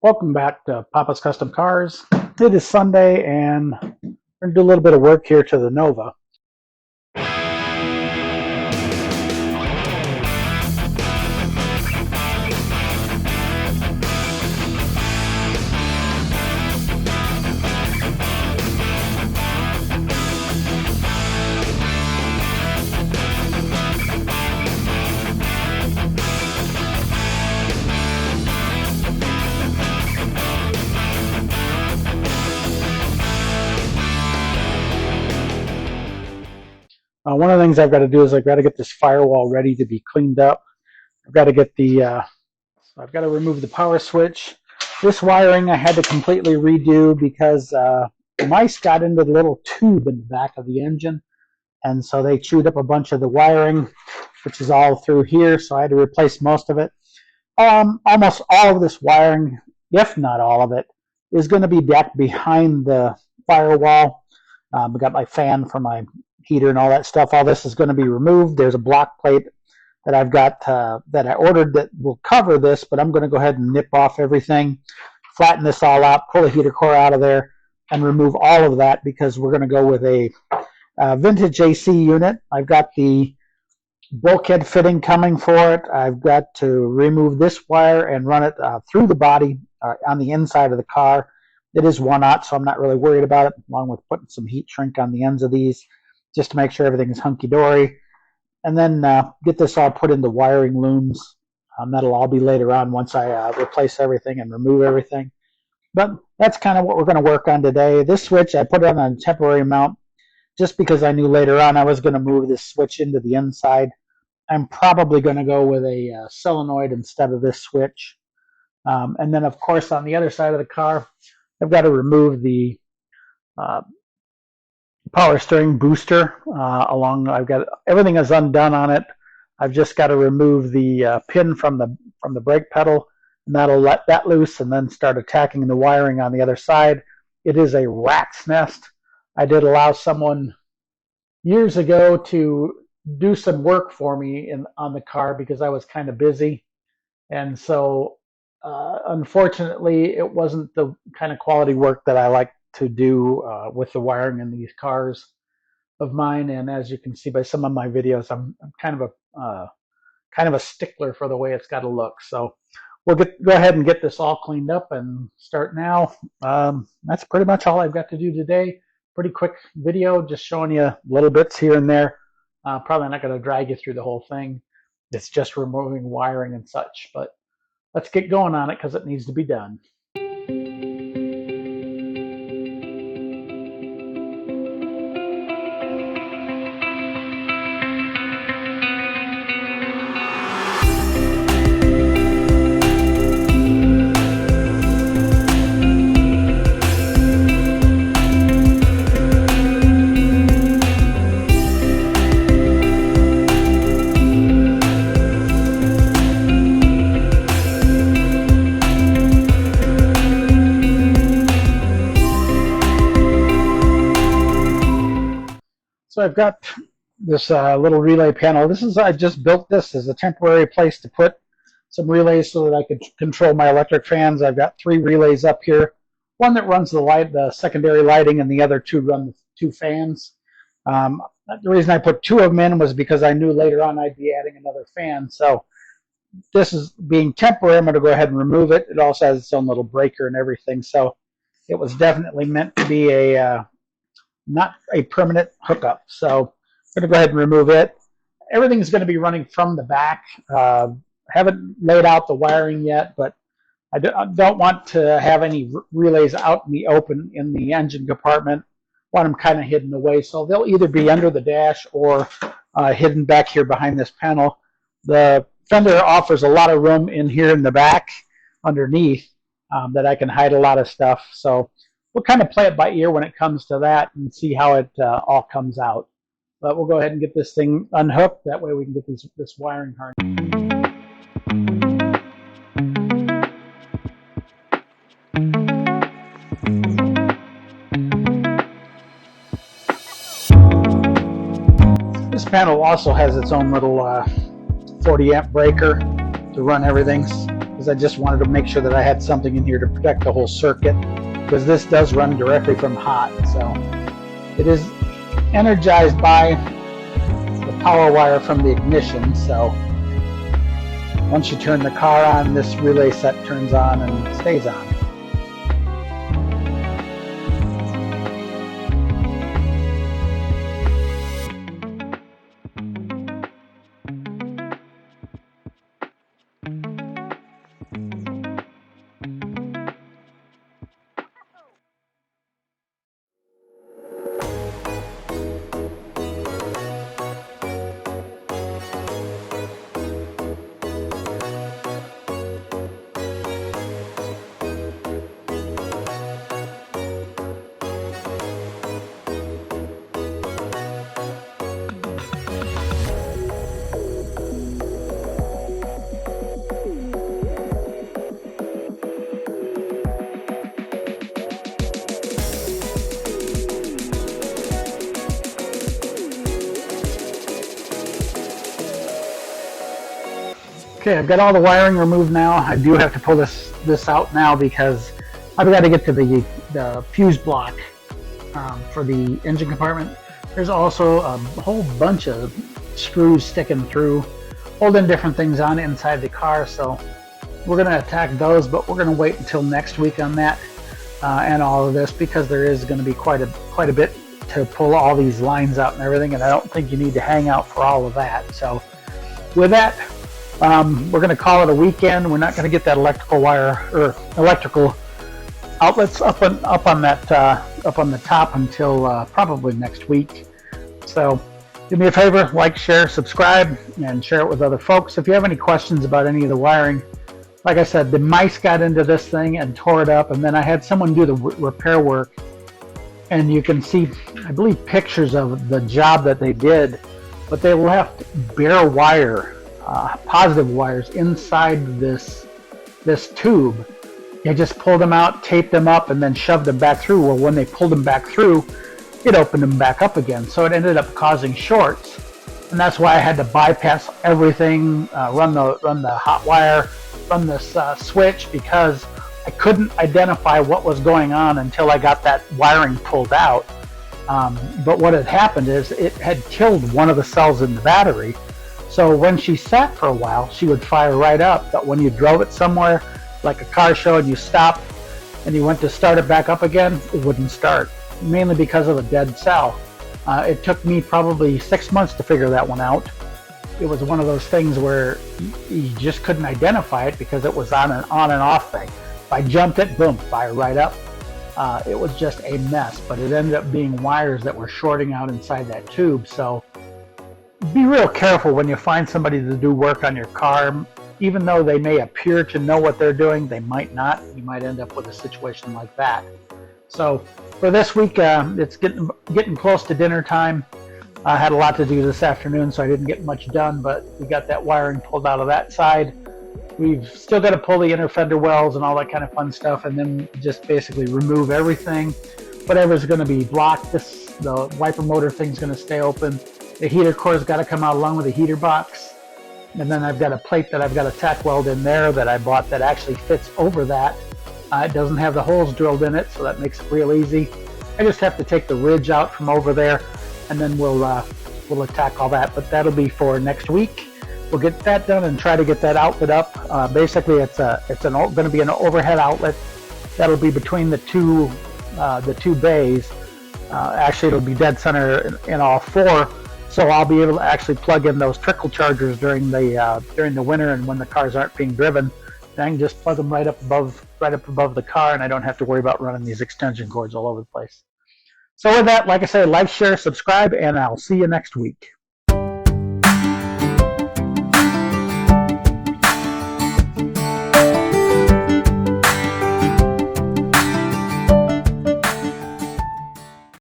Welcome back to Papa's Custom Cars. It is Sunday and we're going to do a little bit of work here to the Nova. One of the things I've got to do is I've got to get this firewall ready to be cleaned up. I've got to get I've got to remove the power switch. This wiring I had to completely redo because mice got into the little tube in the back of the engine, and so they chewed up a bunch of the wiring, which is all through here, so I had to replace most of it. Almost all of this wiring, if not all of it, is going to be back behind the firewall. I got my fan for my heater and all that stuff. All this is going to be removed. There's a block plate that I've got that I ordered that will cover this, but I'm going to go ahead and nip off everything, flatten this all out, pull the heater core out of there, and remove all of that because we're going to go with a vintage AC unit. I've got the bulkhead fitting coming for it. I've got to remove this wire and run it through the body on the inside of the car. It is 1/0, so I'm not really worried about it, along with putting some heat shrink on the ends of these just to make sure everything is hunky-dory. And then get this all put into wiring looms. That'll all be later on once I replace everything and remove everything. But that's kind of what we're going to work on today. This switch, I put it on a temporary mount just because I knew later on I was going to move this switch into the inside. I'm probably going to go with a solenoid instead of this switch. And then, of course, on the other side of the car, I've got to remove the power steering booster I've got everything is undone on it. I've just got to remove the pin from the brake pedal, and that'll let that loose and then start attacking the wiring on the other side. It is a rat's nest. I did allow someone years ago to do some work for me on the car because I was kind of busy, and so unfortunately it wasn't the kind of quality work that I like to do with the wiring in these cars of mine. And as you can see by some of my videos, I'm kind of a stickler for the way it's got to look. So we'll go ahead and get this all cleaned up and start now. That's pretty much all I've got to do today. Pretty quick video, just showing you little bits here and there. Probably not going to drag you through the whole thing. It's just removing wiring and such, but let's get going on it because it needs to be done. So I've got this little relay panel. I just built this as a temporary place to put some relays so that I could control my electric fans. I've got 3 relays up here. One that runs the secondary lighting, and the other 2 run the 2 fans. The reason I put 2 of them in was because I knew later on I'd be adding another fan. So this is being temporary. I'm going to go ahead and remove it. It also has its own little breaker and everything. So it was definitely meant to be not a permanent hookup. So I'm going to go ahead and remove it. Everything's going to be running from the back. Haven't laid out the wiring yet, but I don't want to have any relays out in the open in the engine compartment. I want them kind of hidden away, so they'll either be under the dash or hidden back here behind this panel. The fender offers a lot of room in here in the back underneath that I can hide a lot of stuff. So we'll kind of play it by ear when it comes to that and see how it all comes out. But we'll go ahead and get this thing unhooked. That way we can get this wiring harness. This panel also has its own little 40 amp breaker to run everything. because I just wanted to make sure that I had something in here to protect the whole circuit, because this does run directly from hot. So it is energized by the power wire from the ignition. So once you turn the car on, this relay set turns on and stays on. Okay, I've got all the wiring removed now. I do have to pull this out now because I've got to get to the fuse block for the engine compartment. There's also a whole bunch of screws sticking through, holding different things on inside the car. So we're going to attack those, but we're going to wait until next week on that and all of this, because there is going to be quite a bit to pull all these lines out and everything, and I don't think you need to hang out for all of that. So with that, we're going to call it a weekend. We're not going to get that electrical wire or electrical outlets up on the top until probably next week. So do me a favor, like, share, subscribe, and share it with other folks. If you have any questions about any of the wiring, like I said, the mice got into this thing and tore it up, and then I had someone do the repair work, and you can see, I believe, pictures of the job that they did, but they left bare wire, positive wires inside this tube. They just pulled them out, taped them up, and then shoved them back through. Well, when they pulled them back through, it opened them back up again. So it ended up causing shorts, and that's why I had to bypass everything, run the hot wire, run this switch, because I couldn't identify what was going on until I got that wiring pulled out. But what had happened is it had killed one of the cells in the battery. So when she sat for a while, she would fire right up. But when you drove it somewhere, like a car show, and you stopped and you went to start it back up again, it wouldn't start, mainly because of a dead cell. It took me probably 6 months to figure that one out. It was one of those things where you just couldn't identify it because it was on and off thing. If I jumped it, boom, fire right up. It was just a mess, but it ended up being wires that were shorting out inside that tube. So be real careful when you find somebody to do work on your car. Even though they may appear to know what they're doing, they might not. You might end up with a situation like that. So for this week, it's getting close to dinner time. I had a lot to do this afternoon, so I didn't get much done, but we got that wiring pulled out of that side. We've still got to pull the inner fender wells and all that kind of fun stuff, and then just basically remove everything. Whatever's going to be blocked, the wiper motor thing's going to stay open. The heater core's got to come out along with the heater box. And then I've got a plate that I've got a tack weld in there that I bought that actually fits over that. It doesn't have the holes drilled in it, so that makes it real easy. I just have to take the ridge out from over there, and then we'll attack all that. But that'll be for next week. We'll get that done and try to get that outlet up. Basically, it's going to be an overhead outlet that'll be between the two bays. Actually, it'll be dead center in all four. So I'll be able to actually plug in those trickle chargers during the winter, and when the cars aren't being driven, then I can just plug them right up above the car, and I don't have to worry about running these extension cords all over the place. So with that, like I said, like, share, subscribe, and I'll see you next week.